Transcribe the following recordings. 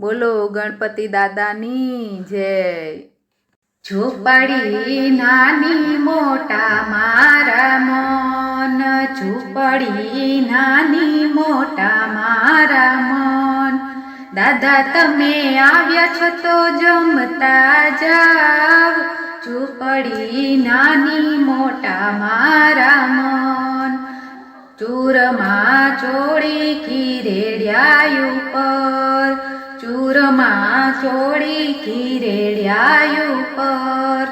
બોલો ગણપતિ દાદાની જય। ઝૂંપડી નાની મોટા મારા મન, ઝૂંપડી નાની મોટા મારા મન। દાદા તમે આવ્યા છો તો જમતા જાવ, ઝૂંપડી નાની મોટા મારા મન। ચૂરમાં ચોળી ખીરેડિયા ઉપર, ચૂરમાં ચોળી ખીરેડિયા ઉપર,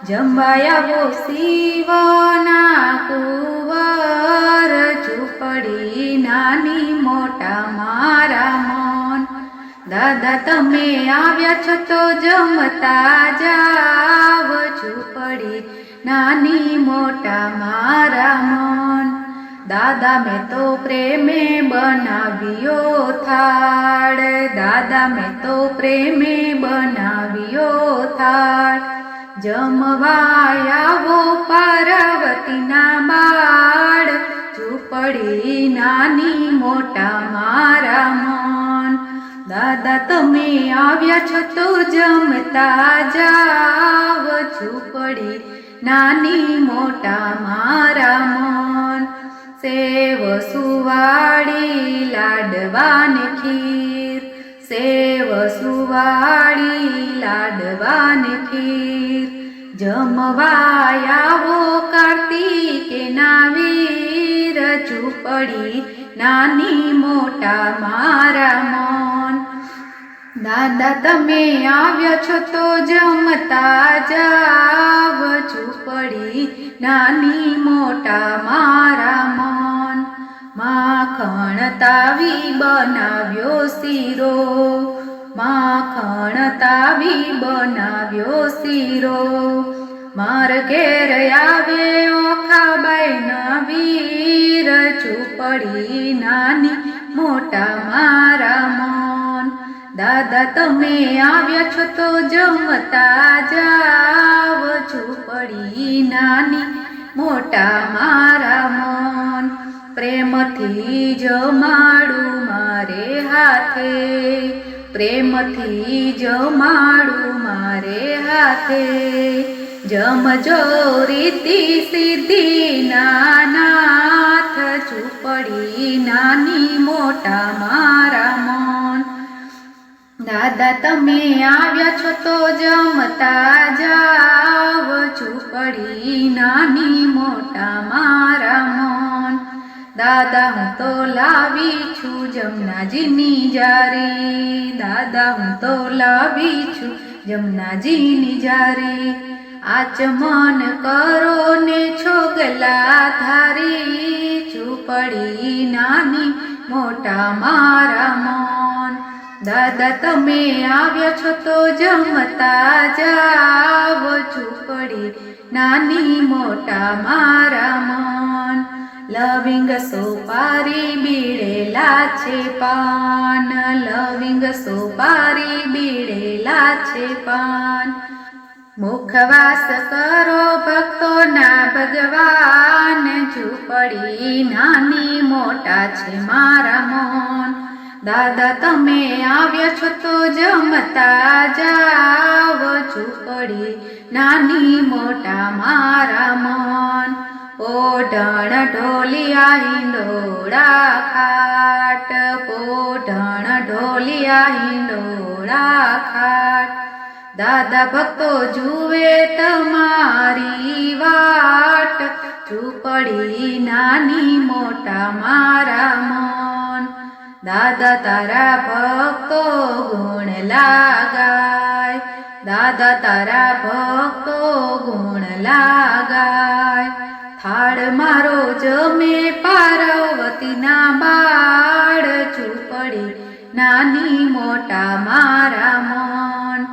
જંબાયા શિવના કુંવર, ઝૂંપડી નાની મોટા મારા મન। દાદા તમે આવ્યા છો તો જમતા જાવ, ઝૂંપડી નાની મોટા મારા મન। દાદા મેં તો પ્રેમે બનાવ્યો થાળ, દાદા મેં તો પ્રેમે બનાવ્યો થાળ, જમવા આવો પાર્વતીના બાળ, ઝૂંપડી નાની મોટા મારા મન। દાદા તમે આવ્યા છો તો જમતા જાવ, ઝૂંપડી નાની મોટા મારા મન। સેવ સુવાળી લાડવાની ખીર, સેવ સુવાળી લાડવાની ખીર, જમવા આવો કાર્તિકેના વીર, ઝૂંપડી નાની મોટા મારા મન। દાદા તમે આવ્યા છો તો જમતા જાવ, ઝૂંપડી નાની મોટા મારા મન। માખણ તાવી બનાવ્યો શીરો, માખણ તાવી બનાવ્યો શીરો, માર ઘેર આવે ઓખાબાઈના વીર, ઝૂંપડી નાની મોટા મારા મન। દાદા તમે આવ્યા છો તો જમતા જાવ, ઝૂંપડી નાની મોટા મારા મન। પ્રેમથી જમાડું મારે હાથે, પ્રેમથી જમાડું મારે હાથે, જમજો રીતિ સિદ્ધિ નાનાથ, ઝૂંપડી નાની મોટા મારા મન। દાદા તમે આવ્યા છો તો જમતા જાવ, ઝૂંપડી નાની મોટા મારા મન। દાદા હું તો લાવી છું જમનાજીની જારી, દાદા હું તો લાવી છું જમનાજીની જારી, આચમન કરો ને છોગલા ધારી, ઝૂંપડી નાની મોટા મારા મન। દાદા તમે આવ્યા છો તો જમતા જાવ, ઝૂંપડી નાની મોટા મારા મન। લવિંગ સોપારી બીડેલા છે પાન, લવિંગ સોપારી બીડેલા છે પાન, મુખવાસ કરો ભક્તોના ભગવાન, ઝૂંપડી નાની મોટા છે મારા મન। દાદા તમે આવ્યા છો તો જમતા જાવ, ઝૂંપડી નાની મોટા મારા મન। પોઢણ ઢોલિયા હિંડોળા ખાટ, પોઢણ ઢોલિયા હિંડોળા ખાટ, દાદા ભક્તો જુએ તમારી વાટ, ઝૂંપડી નાની મોટા મારા મન। દાદા તારા ભક્તો ગુણ લાગાય, દાદા તારા ભક્તો ગુણ લાગાય, થાળ મારો જમે પાર્વતીના બાળ, ઝૂંપડી નાની મોટા મારા મન।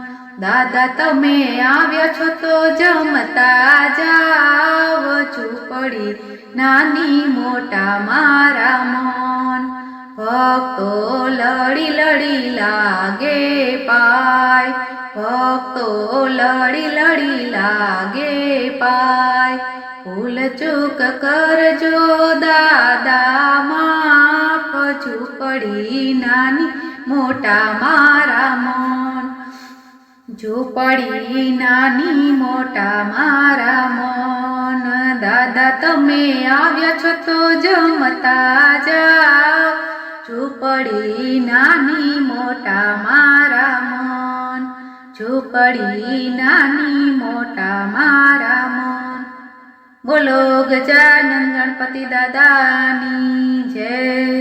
દાદા તમે આવ્યા છો તો જમતા જાવ, ઝૂંપડી નાની મોટા મારા મન। ભક્તો લડી લડી લાગે પાય, ભક્તો લડી લડી લાગે પાય, ભૂલ ચૂક કરજો દાદા માફ, ઝૂંપડી નાની મોટા મારા ઝૂંપડી નાની મોટા મારા મન, દાદા તમે આવ્યા છો તો જમતા જાઓ. ઝૂંપડી નાની મોટા મારા મન, ઝૂંપડી નાની મોટા મારા મન. બોલો ગજાનંદ ગણપતિ દાદાની જય.